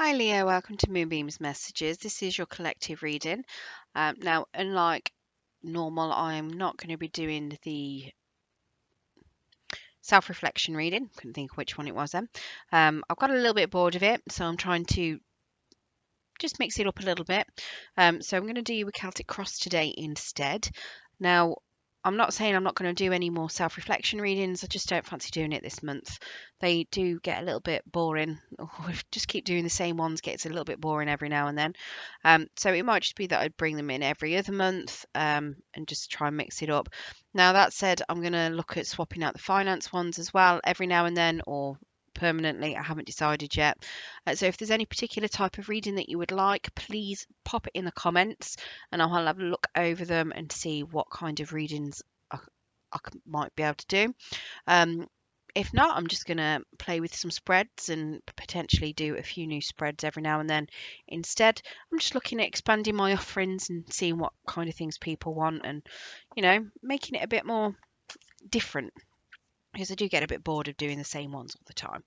Hi Leo, welcome to Moonbeam's Messages. This is your collective reading. Now, unlike normal, I'm not going to be doing the self-reflection reading. Couldn't think of which one it was then. I've got a little bit bored of it, so I'm trying to just mix it up a little bit. So I'm going to do you a Celtic Cross today instead. Now, I'm not saying I'm not going to do any more self-reflection readings. I just don't fancy doing it this month. They do get a little bit boring. Just keep doing the same ones gets a little bit boring every now and then. So it might just be that I'd bring them in every other month and just try and mix it up. Now, that said, I'm going to look at swapping out the finance ones as well every now and then, or permanently. I haven't decided yet. So if there's any particular type of reading that you would like, please pop it in the comments and I'll have a look over them and see what kind of readings I might be able to do. If not, I'm just going to play with some spreads and potentially do a few new spreads every now and then. Instead, I'm just looking at expanding my offerings and seeing what kind of things people want and, making it a bit more different, because I do get a bit bored of doing the same ones all the time.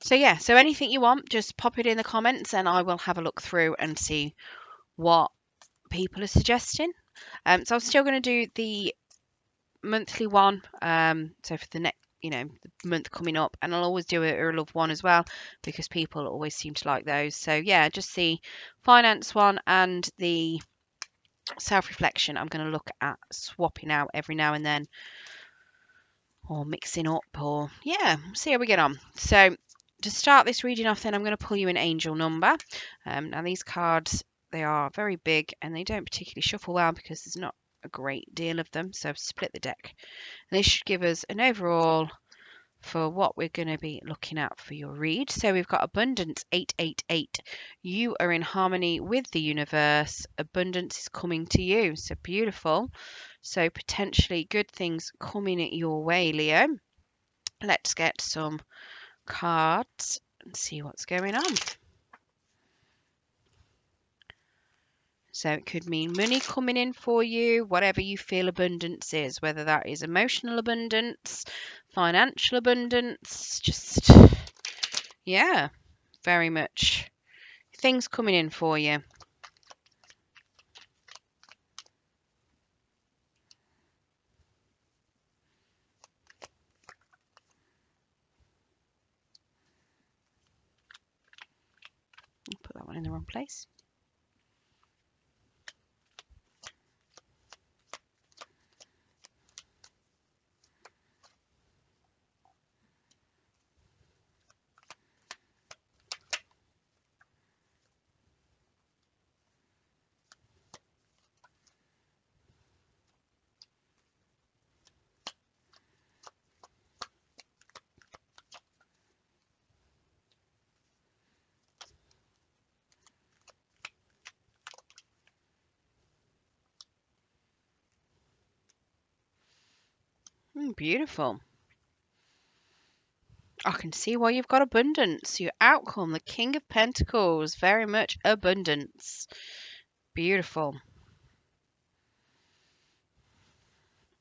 So yeah, so anything you want, just pop it in the comments and I will have a look through and see what people are suggesting. So I'm still going to do the monthly one. So for the next, the month coming up, and I'll always do a Earl of one as well because people always seem to like those. So yeah, just the finance one and the self-reflection I'm going to look at swapping out every now and then, or mixing up, or yeah, see how we get on. So to start this reading off, then I'm going to pull you an angel number. Now these cards, they are very big and they don't particularly shuffle well because there's not a great deal of them, so I've split the deck. And this should give us an overall for what we're going to be looking at for your read. So we've got abundance 888. You are in harmony with the universe. Abundance is coming to you. So beautiful. So potentially good things coming at your way, Leo. Let's get some cards and see what's going on. So it could mean money coming in for you, whatever you feel abundance is, whether that is emotional abundance, financial abundance, just, yeah, very much things coming in for you. Put that one in the wrong place. Beautiful. I can see why you've got abundance. Your outcome, the King of Pentacles, very much abundance. Beautiful.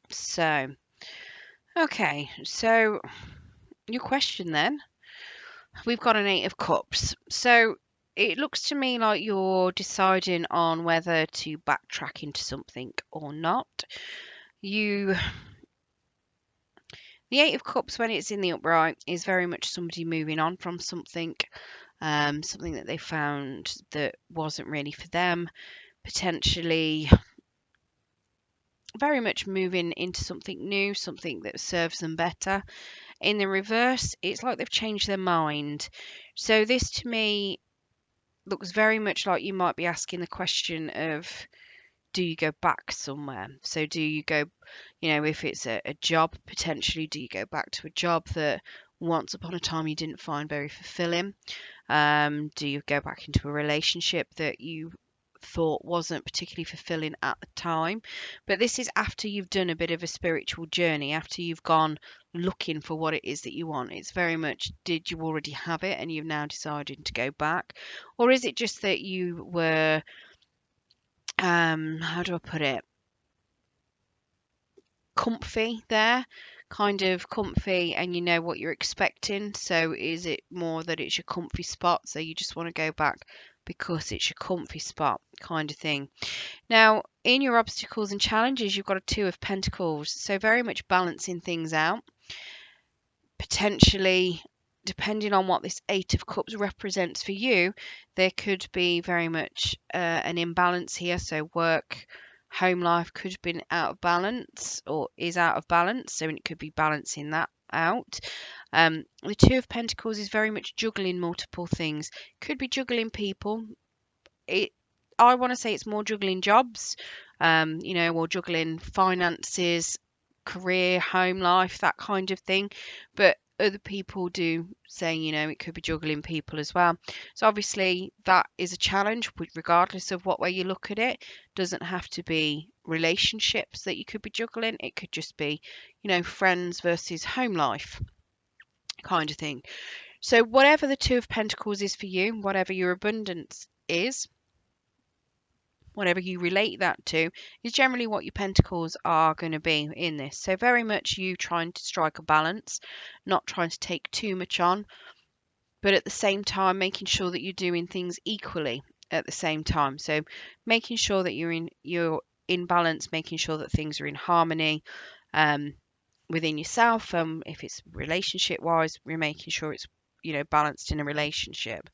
So, okay, so your question then, we've got an Eight of Cups. So it looks to me like you're deciding on whether to backtrack into something or not. The Eight of Cups, when it's in the upright, is very much somebody moving on from something, something that they found that wasn't really for them, potentially very much moving into something new, something that serves them better. In the reverse, it's like they've changed their mind. So this to me looks very much like you might be asking the question of, do you go back somewhere? So do you go, if it's a job, potentially, do you go back to a job that once upon a time you didn't find very fulfilling? Do you go back into a relationship that you thought wasn't particularly fulfilling at the time? But this is after you've done a bit of a spiritual journey, after you've gone looking for what it is that you want. It's very much, did you already have it and you've now decided to go back? Or is it just that you were, how do I put it, comfy there, kind of comfy and you know what you're expecting? So is it more that it's your comfy spot, so you just want to go back because it's your comfy spot kind of thing? Now, in your obstacles and challenges, you've got a Two of Pentacles, so very much balancing things out. Potentially, depending on what this Eight of Cups represents for you, there could be very much an imbalance here. So work, home life could have been out of balance or is out of balance. So it could be balancing that out. The Two of Pentacles is very much juggling multiple things. Could be juggling people. I want to say it's more juggling jobs, or juggling finances, career, home life, that kind of thing. But other people do say, it could be juggling people as well. So obviously that is a challenge, regardless of what way you look at it. Doesn't have to be relationships that you could be juggling. It could just be, friends versus home life kind of thing. So whatever the Two of Pentacles is for you, whatever your abundance is, whatever you relate that to, is generally what your pentacles are going to be in this. So very much you trying to strike a balance, not trying to take too much on, but at the same time making sure that you're doing things equally at the same time. So making sure that you're in balance, making sure that things are in harmony within yourself. If it's relationship wise, we're making sure it's balanced in a relationship.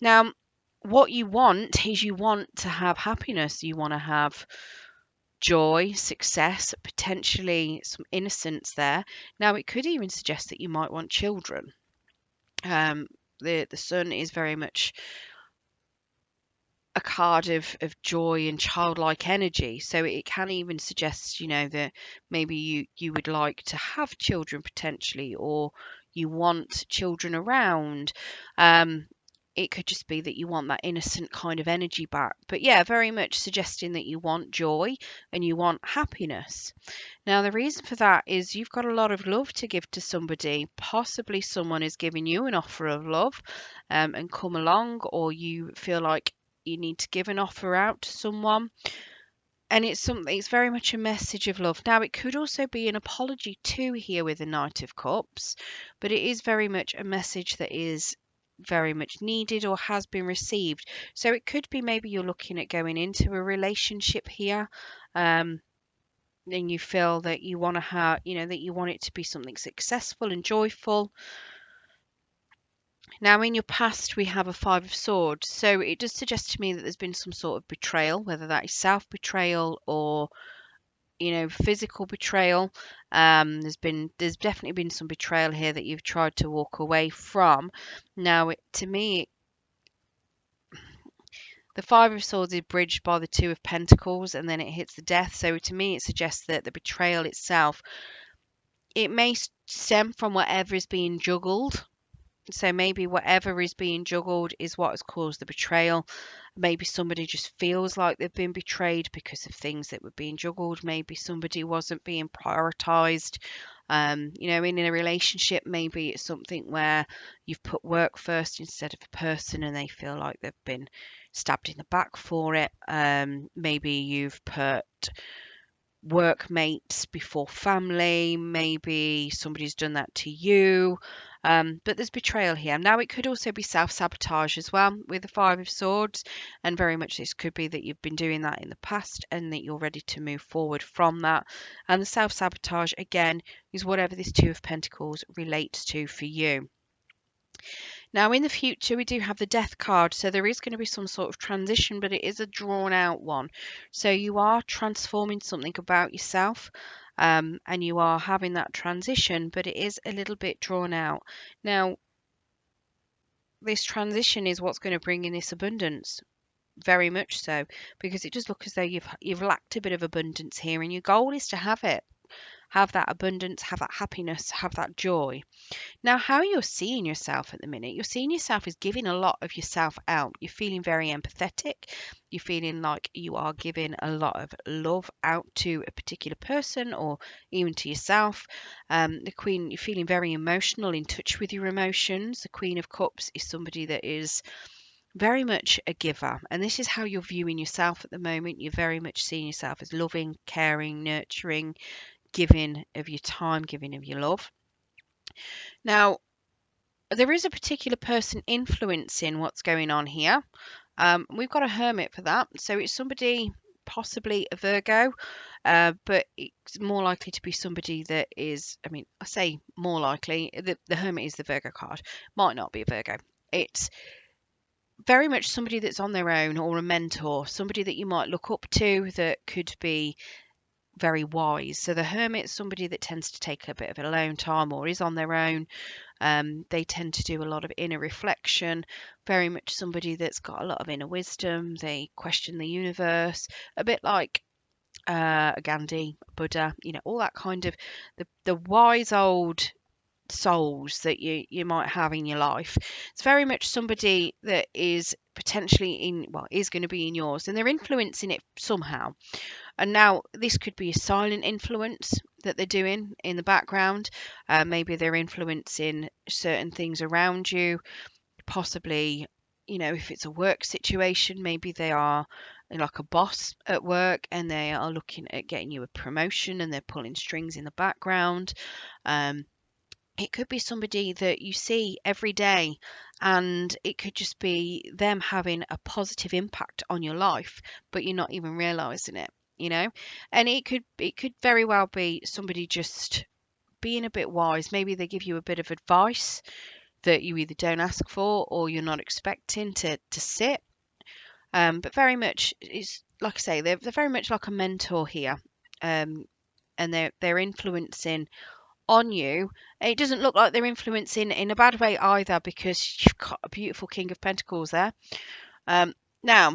Now, what you want is you want to have happiness. You want to have joy, success, potentially some innocence there. Now, it could even suggest that you might want children. The sun is very much a card of joy and childlike energy. So it can even suggest, that maybe you would like to have children potentially, or you want children around. It could just be that you want that innocent kind of energy back. But yeah, very much suggesting that you want joy and you want happiness. Now, the reason for that is you've got a lot of love to give to somebody. Possibly someone is giving you an offer of love and come along, or you feel like you need to give an offer out to someone. And it's very much a message of love. Now, it could also be an apology too here with the Knight of Cups, but it is very much a message that is very much needed or has been received. So it could be maybe you're looking at going into a relationship here, and you feel that you want to have, that you want it to be something successful and joyful. Now, in your past, we have a Five of Swords. So it does suggest to me that there's been some sort of betrayal, whether that is self-betrayal or, physical betrayal. There's definitely been some betrayal here that you've tried to walk away from. Now, to me, the Five of Swords is bridged by the Two of Pentacles, and then it hits the Death. So to me, it suggests that the betrayal itself, it may stem from whatever is being juggled. So maybe whatever is being juggled is what has caused the betrayal. Maybe somebody just feels like they've been betrayed because of things that were being juggled. Maybe somebody wasn't being prioritized. In a relationship, maybe it's something where you've put work first instead of a person and they feel like they've been stabbed in the back for it. Maybe you've put workmates before family. Maybe somebody's done that to you. But there's betrayal here. Now, it could also be self-sabotage as well with the Five of Swords, and very much this could be that you've been doing that in the past and that you're ready to move forward from that. And the self-sabotage, again, is whatever this Two of Pentacles relates to for you. Now, in the future, we do have the Death card, so there is going to be some sort of transition, but it is a drawn-out one. So you are transforming something about yourself, and you are having that transition, but it is a little bit drawn out. Now, this transition is what's going to bring in this abundance, very much so, because it does look as though you've lacked a bit of abundance here, and your goal is to have it. Have that abundance, have that happiness, have that joy. Now, how you're seeing yourself at the minute, you're seeing yourself as giving a lot of yourself out. You're feeling very empathetic. You're feeling like you are giving a lot of love out to a particular person or even to yourself. The Queen, you're feeling very emotional, in touch with your emotions. The Queen of Cups is somebody that is very much a giver, and this is how you're viewing yourself at the moment. You're very much seeing yourself as loving, caring, nurturing, giving of your time, giving of your love. Now, there is a particular person influencing what's going on here. We've got a hermit for that. So it's somebody, possibly a Virgo, but it's more likely to be somebody that is, I mean, I say more likely, the hermit is the Virgo card, might not be a Virgo. It's very much somebody that's on their own, or a mentor, somebody that you might look up to that could be very wise. So the hermit's somebody that tends to take a bit of alone time or is on their own. They tend to do a lot of inner reflection, very much somebody that's got a lot of inner wisdom. They question the universe, a bit like Gandhi, Buddha, all that kind of the wise old souls that you might have in your life. It's very much somebody that is potentially is going to be in yours, and they're influencing it somehow. And now this could be a silent influence that they're doing in the background. Maybe they're influencing certain things around you, possibly, if it's a work situation, maybe they are like a boss at work and they are looking at getting you a promotion and they're pulling strings in the background. It could be somebody that you see every day, and it could just be them having a positive impact on your life, but you're not even realizing it. And it could very well be somebody just being a bit wise. Maybe they give you a bit of advice that you either don't ask for or you're not expecting to sit. But very much, it's like I say, they're very much like a mentor here. And they're influencing on you. It doesn't look like they're influencing in a bad way either, because you've got a beautiful King of Pentacles there. Now,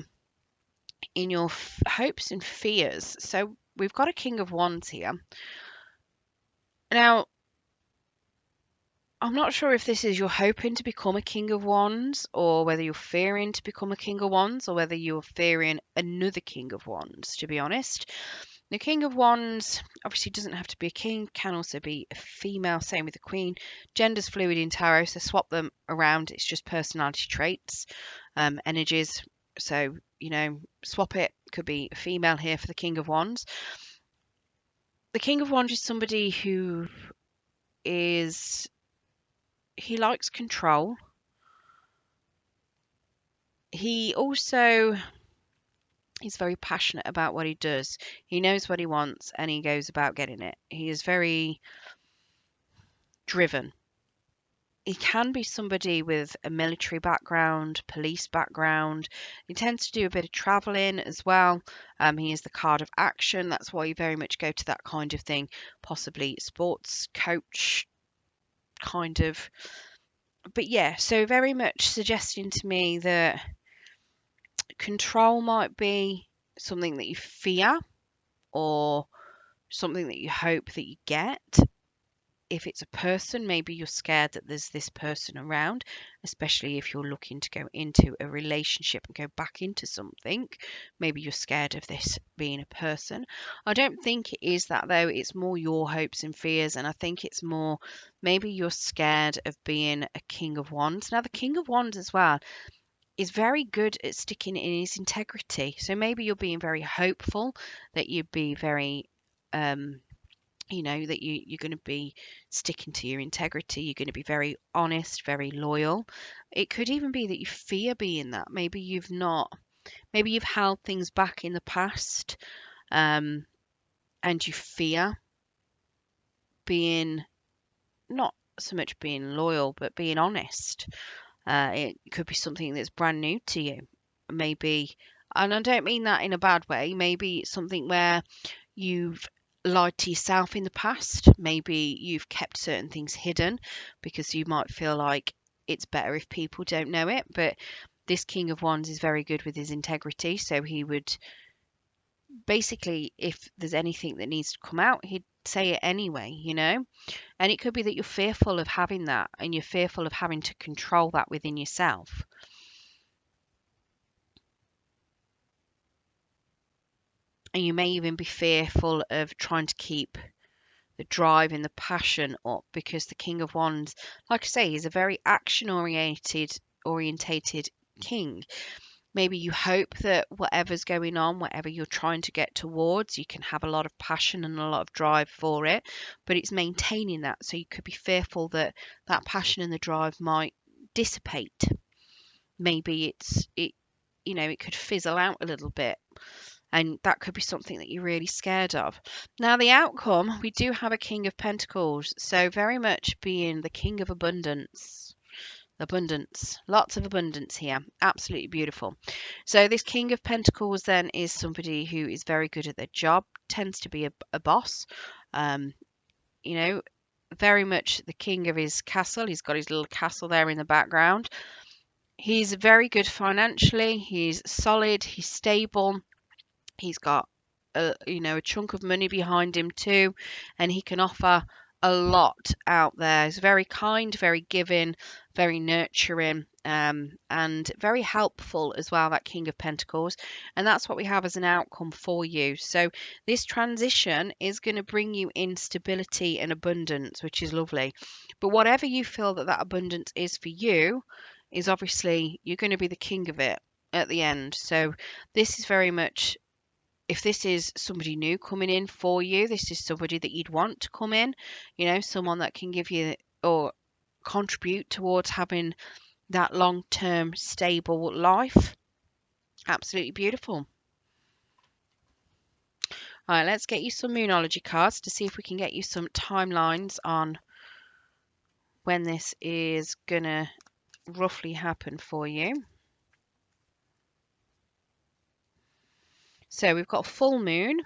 in your hopes and fears, so we've got a King of Wands here. Now, I'm not sure if this is you're hoping to become a King of Wands, or whether you're fearing to become a King of Wands, or whether you're fearing another King of Wands, to be honest. The King of Wands obviously doesn't have to be a king, can also be a female, same with the Queen. Gender's fluid in tarot, so swap them around. It's just personality traits, energies. So, swap it. Could be a female here for the King of Wands. The King of Wands is somebody who he likes control. He also is very passionate about what he does. He knows what he wants and he goes about getting it. He is very driven. He can be somebody with a military background, police background. He tends to do a bit of traveling as well. He is the card of action. That's why you very much go to that kind of thing, possibly sports coach kind of. But yeah, so very much suggesting to me that control might be something that you fear, or something that you hope that you get. If it's a person, maybe you're scared that there's this person around, especially if you're looking to go into a relationship and go back into something. Maybe you're scared of this being a person. I don't think it is that, though. It's more your hopes and fears, and I think it's more maybe you're scared of being a King of Wands. Now, the King of Wands as well is very good at sticking in his integrity. So maybe you're being very hopeful that you'd be very that you're going to be sticking to your integrity. You're going to be very honest, very loyal. It could even be that you fear being that. Maybe you've held things back in the past, and you fear being, not so much being loyal, but being honest. It could be something that's brand new to you. Maybe, and I don't mean that in a bad way, maybe it's something where you've lied to yourself in the past. Maybe you've kept certain things hidden because you might feel like it's better if people don't know it. But this King of Wands is very good with his integrity. So he would basically, if there's anything that needs to come out, he'd say it anyway, And it could be that you're fearful of having that, and you're fearful of having to control that within yourself. And you may even be fearful of trying to keep the drive and the passion up, because the King of Wands, like I say, is a very action orientated king. Maybe you hope that whatever's going on, whatever you're trying to get towards, you can have a lot of passion and a lot of drive for it, but it's maintaining that. So you could be fearful that that passion and the drive might dissipate. Maybe it could fizzle out a little bit, and that could be something that you're really scared of. Now, the outcome, we do have a King of Pentacles, so very much being the King of Abundance. Abundance, lots of abundance here, absolutely beautiful. So this King of Pentacles then is somebody who is very good at their job, tends to be a boss, um, you know, very much the king of his castle. He's got his little castle there in the background. He's very good financially, he's solid, he's stable, he's got a chunk of money behind him too, and he can offer a lot out there. He's very kind, very giving, very nurturing, and very helpful as well, that King of Pentacles. And that's what we have as an outcome for you. So this transition is going to bring you in stability and abundance, which is lovely. But whatever you feel that abundance is for you, is obviously you're going to be the king of it at the end. So this is very much, if this is somebody new coming in for you, this is somebody that you'd want to come in, someone that can give you or contribute towards having that long-term stable life. Absolutely beautiful. All right, let's get you some Moonology cards to see if we can get you some timelines on when this is gonna roughly happen for you. So we've got full moon,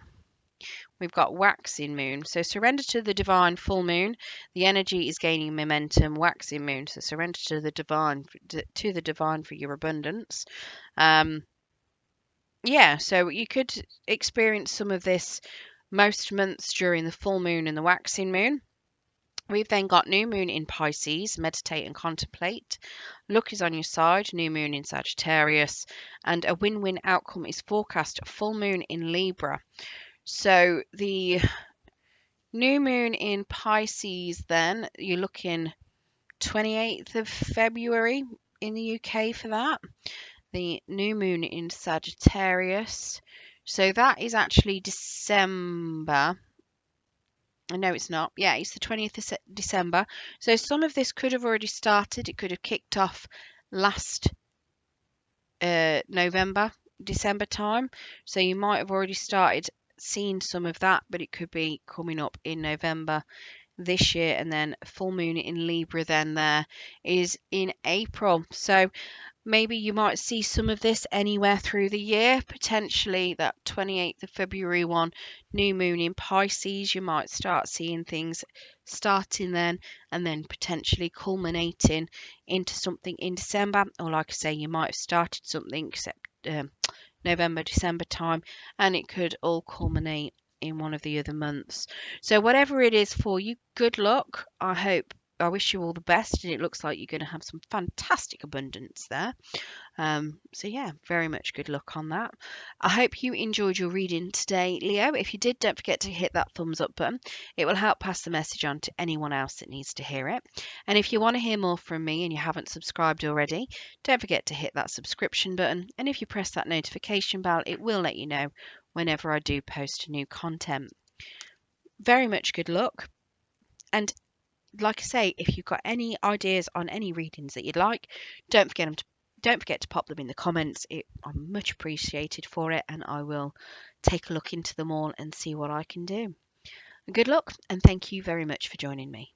we've got waxing moon. So surrender to the divine, full moon. The energy is gaining momentum. Waxing moon. So surrender to the divine for your abundance. Yeah, so you could experience some of this most months during the full moon and the waxing moon. We've then got new moon in Pisces, meditate and contemplate. Luck is on your side, new moon in Sagittarius, and a win-win outcome is forecast, full moon in Libra. So the new moon in Pisces, then you're looking 28th of February in the UK for that. The new moon in Sagittarius, so that is actually December. No, it's not. Yeah, it's the 20th of December. So some of this could have already started. It could have kicked off last November, December time. So you might have already started seeing some of that, but it could be coming up in November this year. And then full moon in Libra then there is in April. So maybe you might see some of this anywhere through the year. Potentially that 28th of February one, new moon in Pisces, you might start seeing things starting then and then potentially culminating into something in December. Or like I say, you might have started something November, December time, and it could all culminate in one of the other months. So whatever it is for you, good luck. I wish you all the best, and it looks like you're going to have some fantastic abundance there. So yeah, very much good luck on that. I hope you enjoyed your reading today, Leo. If you did, don't forget to hit that thumbs up button. It will help pass the message on to anyone else that needs to hear it. And if you want to hear more from me and you haven't subscribed already, don't forget to hit that subscription button. And if you press that notification bell, it will let you know whenever I do post new content. Very much good luck. And like I say, if you've got any ideas on any readings that you'd like, don't forget to pop them in the comments. I'm much appreciated for it, and I will take a look into them all and see what I can do. Good luck, and thank you very much for joining me.